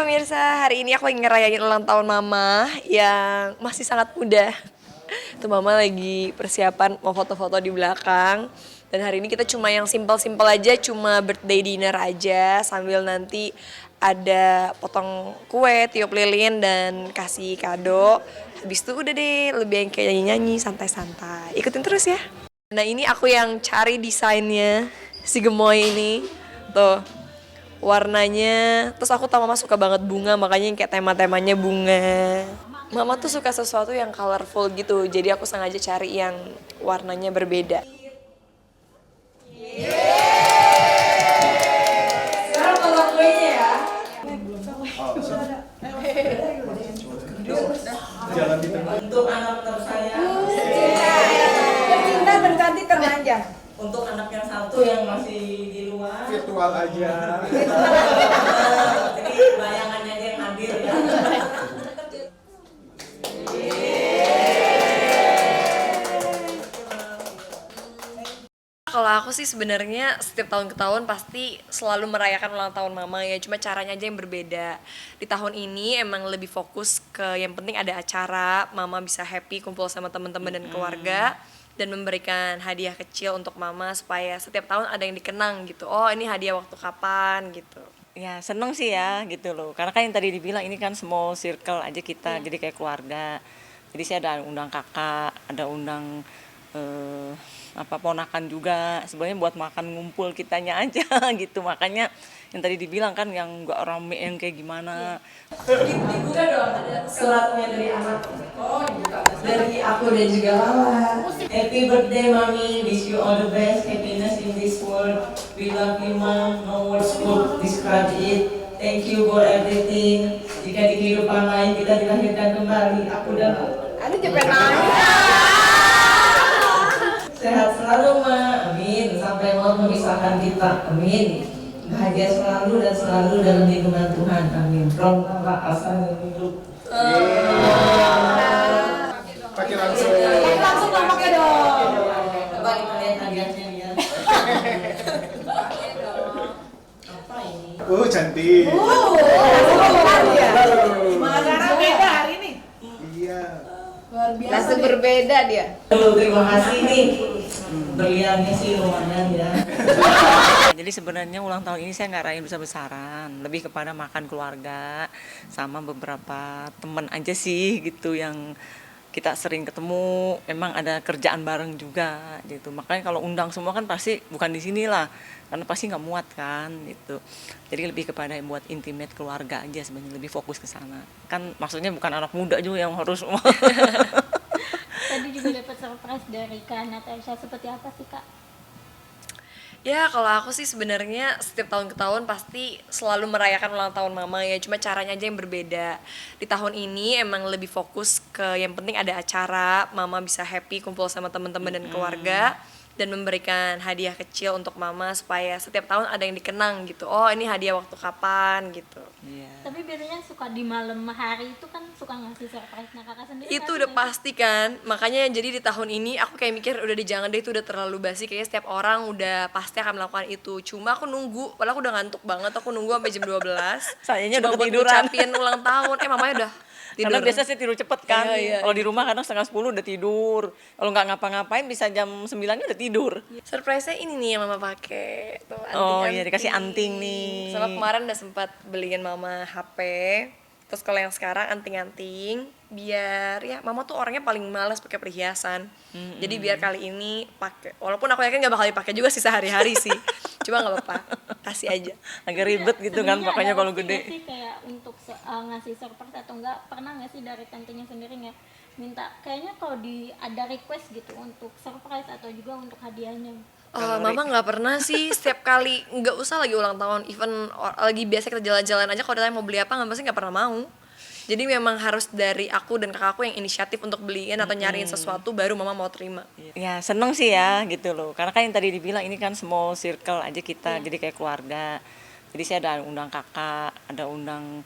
pemirsa, hari ini aku lagi ngerayain ulang tahun mama yang masih sangat muda. Tuh mama lagi persiapan mau foto-foto di belakang. Dan hari ini kita cuma yang simpel-simpel aja, cuma birthday dinner aja. Sambil nanti ada potong kue, tiup lilin, dan kasih kado. Habis itu udah deh, lebih yang kayak nyanyi-nyanyi, santai-santai. Ikutin terus ya. Nah ini aku yang cari desainnya, si gemoy ini. Tuh, warnanya. Terus aku tau mama suka banget bunga, makanya yang kayak tema-temanya bunga. Mama tuh suka sesuatu yang colorful gitu, jadi aku sengaja cari yang warnanya berbeda. Sekarang potong kuenya ya. Untuk anak tersayang, Tercinta berganti termanja. untuk anak yang satu yang masih di luar, Virtual aja. jadi bayangannya aja yang hadir ya. Kalau aku sih sebenarnya setiap tahun ke tahun pasti selalu merayakan ulang tahun mama ya, cuma caranya aja yang berbeda. Di tahun ini emang lebih fokus ke yang penting ada acara, mama bisa happy kumpul sama teman-teman dan keluarga, dan memberikan hadiah kecil untuk mama supaya setiap tahun ada yang dikenang gitu. Oh, ini hadiah waktu kapan gitu. Ya seneng sih ya gitu loh, karena kan yang tadi dibilang ini kan small circle aja kita, jadi kayak keluarga. Jadi saya ada undang kakak, ada undang ponakan juga, sebenarnya buat makan ngumpul kitanya aja gitu. Makanya yang tadi dibilang kan yang nggak rame yang kayak gimana. Dibuka dong, ada suratnya dari anak. Oh, dibuka. Dari aku dan juga Lala. Happy birthday mommy, wish you all the best, happiness in this world. We love you mom, no words could describe it. Thank you for everything. Jika di kehidupan lain kita dilahirkan kembali, aku dan Ada juga nanya. sehat selalu ma, amin. Sampai maut memisahkan kita, amin. Bahagia selalu dan selalu dalam lindungan Tuhan, amin. Rom tanpa asal hidup. Pakai langsung. Langsung pakai dong. Coba kita lihat hadiahnya ya. Apa ini? Cantik. Sekarang beda hari ini. Iya. Luar biasa. Langsung berbeda dia. Terima kasih nih. Berliannya sih lumayan ya. Jadi sebenarnya ulang tahun ini saya nggak rayain besar-besaran, lebih kepada makan keluarga sama beberapa temen aja sih gitu yang kita sering ketemu. Memang ada kerjaan bareng juga gitu, makanya kalau undang semua kan pasti bukan di sini lah, karena pasti nggak muat kan gitu. Jadi lebih kepada buat intimate keluarga aja sebenarnya, lebih fokus ke sana kan. Maksudnya bukan anak muda juga yang harus Tadi juga dapat surprise dari Kak Natasha, seperti apa sih Kak? Ya kalau aku sih sebenarnya setiap tahun ke tahun pasti selalu merayakan ulang tahun mama ya, cuma caranya aja yang berbeda. Di tahun ini emang lebih fokus ke yang penting ada acara, mama bisa happy kumpul sama teman-teman dan keluarga, dan memberikan hadiah kecil untuk mama supaya setiap tahun ada yang dikenang gitu. Oh, ini hadiah waktu kapan gitu. Iya. Tapi biasanya suka di malam hari itu kan suka ngasih surprise. Nah Kakak sendiri Itu ngasih udah nggak? pasti kan, makanya jadi di tahun ini aku kayak mikir udah jangan deh, itu udah terlalu basi, kayaknya setiap orang udah pasti akan melakukan itu. Cuma aku nunggu, padahal aku udah ngantuk banget, aku nunggu sampai jam 12. Sayanya Cuma udah buat ketiduran. ngucapin ulang tahun, mamanya udah tidur. Karena biasa saya tidur cepet kan. Iya. Kalau di rumah kadang setengah 10 udah tidur. Kalau nggak ngapa-ngapain bisa jam 9 udah tidur. Surprise-nya ini nih yang mama pakai. Tuh, Oh iya, dikasih anting nih. Sama kemarin udah sempat beliin mama HP. Terus kalau yang sekarang anting-anting, biar ya mama tuh orangnya paling malas pakai perhiasan. Jadi biar kali ini pakai. Walaupun aku yakin nggak bakal dipakai juga sih sehari-hari sih. Cuma nggak apa-apa, kasih aja. Agak ribet gitu kan, Sebenarnya makanya ada kalau opsi gede. nggak sih kayak untuk ngasih surprise atau enggak, pernah nggak sih dari tantenya sendiri nggak minta kayaknya kalau ada request gitu untuk surprise atau juga untuk hadiahnya? Mama nggak pernah sih, setiap kali nggak usah lagi ulang tahun, even lagi biasa kita jalan-jalan aja kalau ditanya mau beli apa pasti nggak pernah mau. Jadi memang harus dari aku dan kakakku yang inisiatif untuk beliin atau nyariin sesuatu, baru mama mau terima. Ya seneng sih ya gitu loh, karena kan yang tadi dibilang ini kan small circle aja kita, jadi kayak keluarga. Jadi saya ada undang kakak, ada undang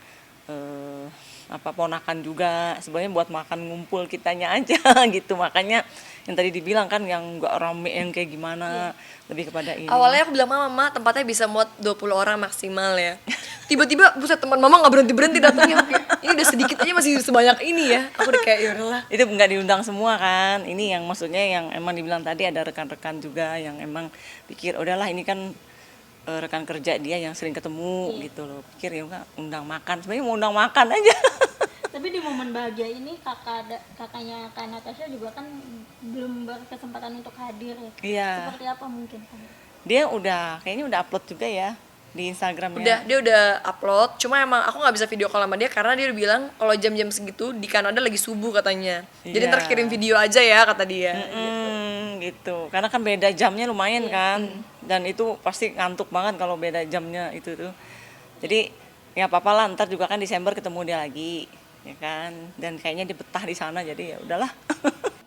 ponakan juga, sebenarnya buat makan ngumpul kitanya aja gitu. Makanya yang tadi dibilang kan yang nggak rame yang kayak gimana, lebih kepada ini. Awalnya aku bilang mama tempatnya bisa muat 20 orang maksimal ya. tiba-tiba buset teman mama nggak berhenti datangnya. Ini udah sedikit aja masih sebanyak ini ya. Aku udah kayak ya udahlah. Itu nggak diundang semua kan, ini yang maksudnya yang emang dibilang tadi ada rekan-rekan juga yang emang pikir udahlah ini kan rekan kerja dia yang sering ketemu gitu loh, pikir ya enggak undang makan, sebenarnya mau undang makan aja. Tapi di momen bahagia ini kakaknya Kak Natasha juga kan belum berkesempatan untuk hadir ya. Iya. Seperti apa mungkin kan? Dia kayaknya udah upload juga ya di Instagramnya. Dia udah upload, cuma emang aku nggak bisa video call sama dia karena dia udah bilang kalau jam-jam segitu di Kanada lagi subuh katanya. Jadi Iya. ntar kirim video aja ya kata dia. Gitu. Karena kan beda jamnya lumayan kan. Dan itu pasti ngantuk banget kalau beda jamnya itu tuh. Jadi ya apa-apa lah, ntar juga kan Desember ketemu dia lagi, ya kan. Dan kayaknya dia betah di sana, jadi ya udahlah.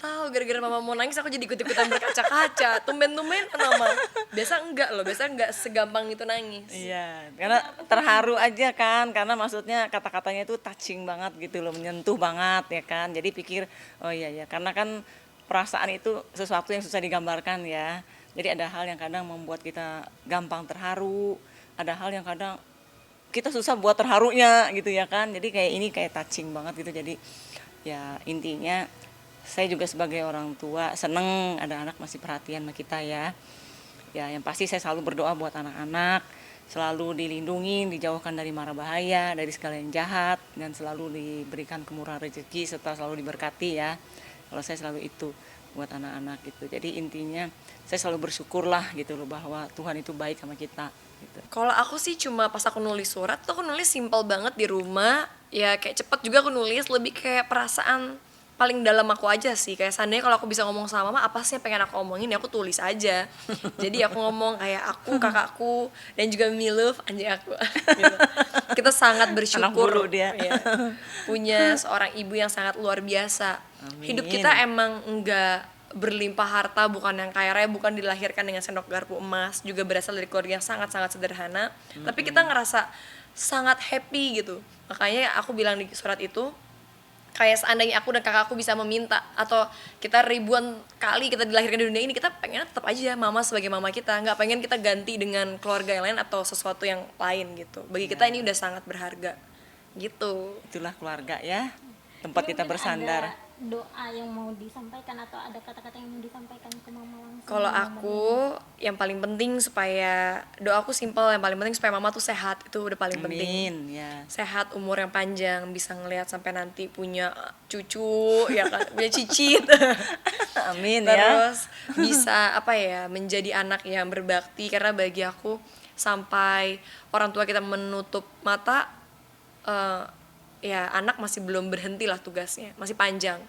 Tahu gara-gara mama mau nangis aku jadi ikut-ikutan berkaca-kaca. Tumben-tumben mama. Biasa enggak loh, biasa enggak segampang itu nangis. Iya, karena terharu aja kan, karena maksudnya kata-katanya itu touching banget gitu loh, menyentuh banget ya kan. Jadi pikir, oh iya ya, karena kan perasaan itu sesuatu yang susah digambarkan ya. Jadi ada hal yang kadang membuat kita gampang terharu, ada hal yang kadang kita susah buat terharunya gitu ya kan. Jadi kayak ini kayak touching banget gitu. Jadi ya intinya saya juga sebagai orang tua seneng ada anak masih perhatian sama kita ya. Ya yang pasti saya selalu berdoa buat anak-anak, selalu dilindungi, dijauhkan dari mara bahaya, dari segala yang jahat, dan selalu diberikan kemurahan rezeki serta selalu diberkati ya. Kalau saya selalu itu buat anak-anak gitu. Jadi intinya saya selalu bersyukurlah gitu loh bahwa Tuhan itu baik sama kita gitu. Kalau aku sih cuma pas aku nulis surat tuh aku nulis simpel banget di rumah. Ya kayak cepet juga aku nulis, lebih kayak perasaan paling dalam aku aja sih. Kayak seandainya kalau aku bisa ngomong sama mama apa sih yang pengen aku omongin ya aku tulis aja. Jadi aku ngomong kayak aku, kakakku, dan juga Miluf, anjing aku gitu. Kita sangat bersyukur Anak bulu dia. ya, punya seorang ibu yang sangat luar biasa. Amin. Hidup kita emang enggak berlimpah harta, bukan yang kaya raya, bukan dilahirkan dengan sendok garpu emas, juga berasal dari keluarga yang sangat-sangat sederhana. Tapi kita ngerasa sangat happy gitu. Makanya aku bilang di surat itu, kayak seandainya aku dan kakakku bisa meminta atau kita ribuan kali kita dilahirkan di dunia ini, kita pengen tetap aja mama sebagai mama kita, nggak pengen kita ganti dengan keluarga yang lain atau sesuatu yang lain gitu. Bagi kita ini udah sangat berharga gitu. Itulah keluarga ya, tempat kita Mungkin bersandar. ada doa yang mau disampaikan atau ada kata-kata yang mau disampaikan ke mama langsung? Kalau di momen aku yang paling penting supaya doaku simpel, yang paling penting supaya mama tuh sehat, itu udah paling penting. Amin ya. Sehat, umur yang panjang, bisa ngelihat sampai nanti punya cucu ya kan, punya cicit. Amin ya. Terus bisa apa ya, menjadi anak yang berbakti, karena bagi aku sampai orang tua kita menutup mata, ya anak masih belum berhenti lah tugasnya, masih panjang.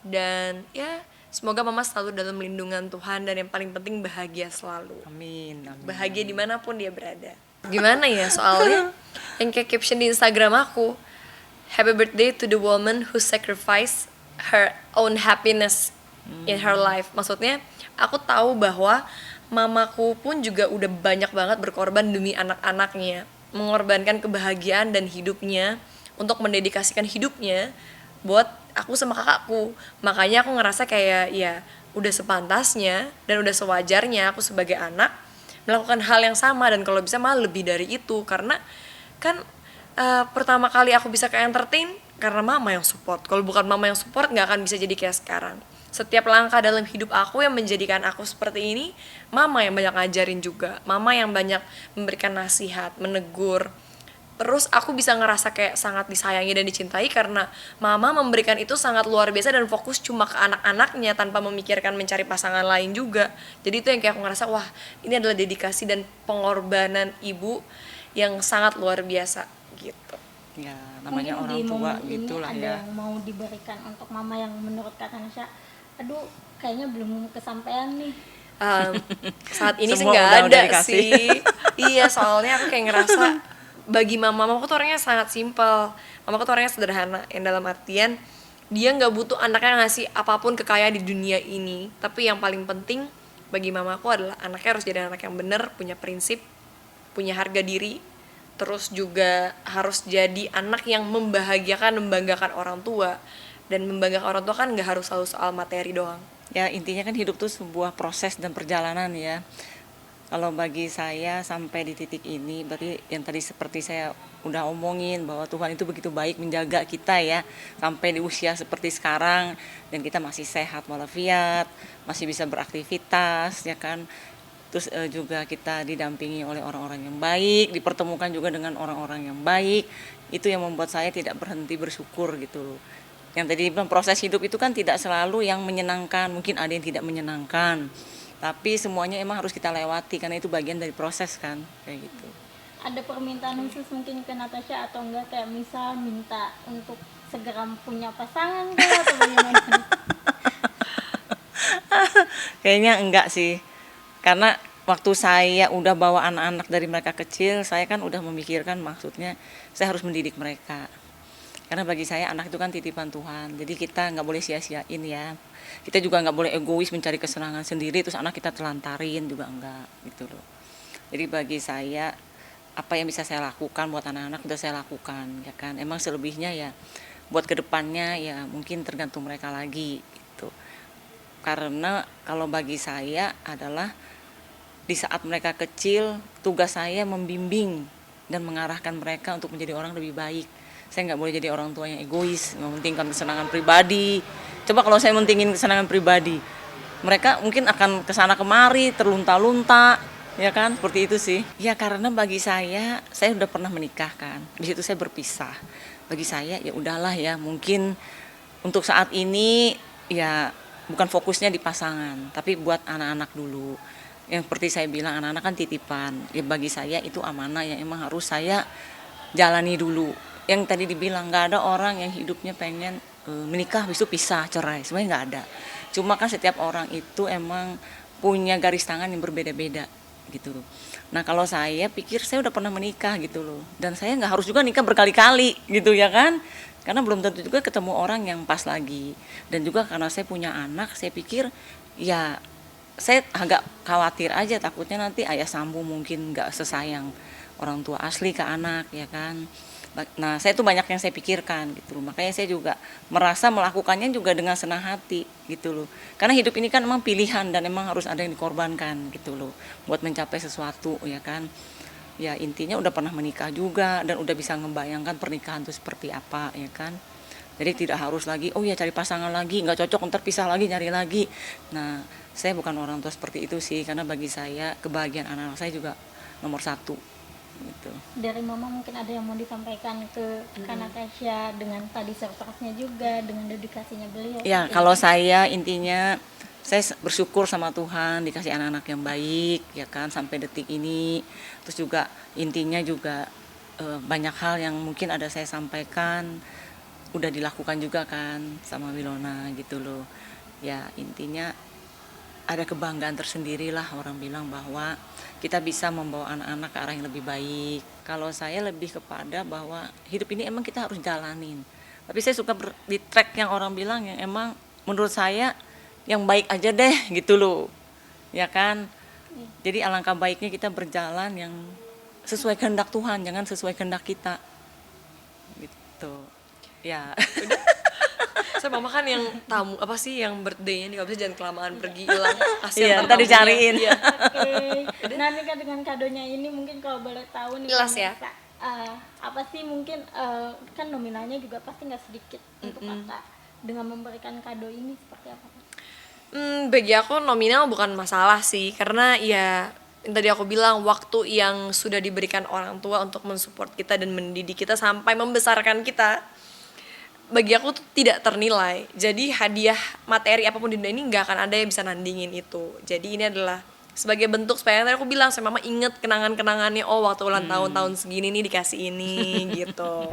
Dan ya semoga mama selalu dalam lindungan Tuhan, dan yang paling penting bahagia selalu. Amin. Amin. Bahagia dimanapun dia berada. Gimana ya soalnya yang kayak caption di Instagram aku, happy birthday to the woman who sacrificed her own happiness in her life. Maksudnya aku tahu bahwa mamaku pun juga udah banyak banget berkorban demi anak-anaknya, mengorbankan kebahagiaan dan hidupnya untuk mendedikasikan hidupnya buat aku sama kakakku. Makanya aku ngerasa kayak ya udah sepantasnya dan udah sewajarnya aku sebagai anak melakukan hal yang sama, dan kalau bisa malah lebih dari itu. Karena kan pertama kali aku bisa kayak entertain karena mama yang support. Kalau bukan mama yang support nggak akan bisa jadi kayak sekarang. Setiap langkah dalam hidup aku yang menjadikan aku seperti ini, mama yang banyak ngajarin juga, mama yang banyak memberikan nasihat, menegur. Terus aku bisa ngerasa kayak sangat disayangi dan dicintai karena mama memberikan itu sangat luar biasa dan fokus cuma ke anak-anaknya tanpa memikirkan mencari pasangan lain juga. Jadi itu yang kayak aku ngerasa, wah ini adalah dedikasi dan pengorbanan ibu yang sangat luar biasa gitu. Ya namanya Mungkin orang di tua momen gitulah ini ada ya. yang mau diberikan untuk mama yang menurut Kak Tansha, aduh kayaknya belum kesampaian nih. Saat ini sih Semua nggak udah ada dikasih. sih. Iya, soalnya aku kayak ngerasa bagi mamaku tuh orangnya sangat simpel. Mamaku tuh orangnya sederhana, yang dalam artian dia nggak butuh anaknya ngasih apapun kekayaan di dunia ini. Tapi yang paling penting bagi mamaku adalah anaknya harus jadi anak yang benar, punya prinsip, punya harga diri, terus juga harus jadi anak yang membahagiakan, membanggakan orang tua. Dan membanggakan orang tua kan nggak harus selalu soal materi doang. Ya intinya kan hidup tuh sebuah proses dan perjalanan ya. Kalau bagi saya sampai di titik ini, berarti yang tadi seperti saya udah omongin bahwa Tuhan itu begitu baik menjaga kita ya sampai di usia seperti sekarang dan kita masih sehat walafiat, masih bisa beraktivitas ya kan. Terus juga kita didampingi oleh orang-orang yang baik, dipertemukan juga dengan orang-orang yang baik. Itu yang membuat saya tidak berhenti bersyukur gitu loh. Yang tadi bilang proses hidup itu kan tidak selalu yang menyenangkan, mungkin ada yang tidak menyenangkan. Tapi semuanya emang harus kita lewati karena itu bagian dari proses kan, kayak gitu. Ada permintaan khusus mungkin ke Natasha atau enggak, kayak misal minta untuk segera punya pasangan kah, atau bagaimana? Kayaknya enggak sih. Karena waktu saya udah bawa anak-anak dari mereka kecil, saya kan udah memikirkan maksudnya saya harus mendidik mereka. Karena bagi saya anak itu kan titipan Tuhan, jadi kita nggak boleh sia-siain ya. Kita juga nggak boleh egois mencari kesenangan sendiri, terus anak kita telantarin juga enggak gitu loh. Jadi bagi saya apa yang bisa saya lakukan buat anak-anak udah saya lakukan ya kan. Emang selebihnya ya buat kedepannya ya mungkin tergantung mereka lagi gitu. Karena kalau bagi saya adalah di saat mereka kecil, tugas saya membimbing dan mengarahkan mereka untuk menjadi orang lebih baik. Saya nggak boleh jadi orang tua yang egois, mementingkan kesenangan pribadi. Coba kalau saya mentingin kesenangan pribadi, mereka mungkin akan kesana kemari, terlunta-lunta, ya kan? Seperti itu sih. Ya karena bagi saya udah pernah menikah kan. Di situ saya berpisah. Bagi saya ya udahlah ya, mungkin untuk saat ini ya bukan fokusnya di pasangan, tapi buat anak-anak dulu. Yang seperti saya bilang anak-anak kan titipan. Ya bagi saya itu amanah yang emang harus saya jalani dulu. Yang tadi dibilang nggak ada orang yang hidupnya pengen menikah habis itu pisah, cerai. Sebenarnya nggak ada. Cuma kan setiap orang itu emang punya garis tangan yang berbeda-beda gitu loh. Nah kalau saya pikir saya udah pernah menikah gitu loh. Dan saya nggak harus juga nikah berkali-kali gitu ya kan. Karena belum tentu juga ketemu orang yang pas lagi. Dan juga karena saya punya anak, saya pikir ya saya agak khawatir aja, takutnya nanti ayah sambung mungkin nggak sesayang orang tua asli ke anak ya kan. Nah saya tuh banyak yang saya pikirkan gitu loh. Makanya saya juga merasa melakukannya juga dengan senang hati gitu loh. Karena hidup ini kan emang pilihan dan emang harus ada yang dikorbankan gitu loh buat mencapai sesuatu ya kan. Ya intinya udah pernah menikah juga dan udah bisa ngebayangkan pernikahan itu seperti apa ya kan. Jadi tidak harus lagi, oh ya cari pasangan lagi, nggak cocok ntar pisah lagi, nyari lagi. Nah saya bukan orang tua seperti itu sih, karena bagi saya kebahagiaan anak-anak saya juga nomor satu. Gitu. Dari Mama mungkin ada yang mau disampaikan ke Kak Natasha dengan tadi surprise-nya juga, dengan dedikasinya beliau. Ya kalau saya intinya saya bersyukur sama Tuhan dikasih anak-anak yang baik ya kan sampai detik ini. Terus juga intinya juga banyak hal yang mungkin ada saya sampaikan udah dilakukan juga kan sama Wilona gitu loh. Ya intinya ada kebanggaan tersendiri lah, orang bilang bahwa kita bisa membawa anak-anak ke arah yang lebih baik. Kalau saya lebih kepada bahwa hidup ini emang kita harus jalanin. Tapi saya suka di track yang orang bilang yang emang menurut saya yang baik aja deh gitu loh. Ya kan? Jadi alangkah baiknya kita berjalan yang sesuai kehendak Tuhan, jangan sesuai kehendak kita. Gitu. Ya. Saya mama kan yang tamu apa sih yang birthday-nya nih, nggak bisa jangan kelamaan pergi hilang. Kasihan Iya, ntar dicariin. Iya. Oke. Nah ini kan dengan kadonya ini mungkin kalau boleh tahu nih Jelas ya. pemirsa, apa sih mungkin kan nominalnya juga pasti nggak sedikit untuk Kakak dengan memberikan kado ini seperti apa? Bagi aku nominal bukan masalah sih, karena ya yang tadi aku bilang waktu yang sudah diberikan orang tua untuk mensupport kita dan mendidik kita sampai membesarkan kita, bagi aku tuh tidak ternilai. Jadi hadiah materi apapun di dunia ini nggak akan ada yang bisa nandingin itu. Jadi ini adalah sebagai bentuk supaya tadi aku bilang sama mama inget kenangan-kenangannya, oh waktu ulang tahun segini nih dikasih ini gitu.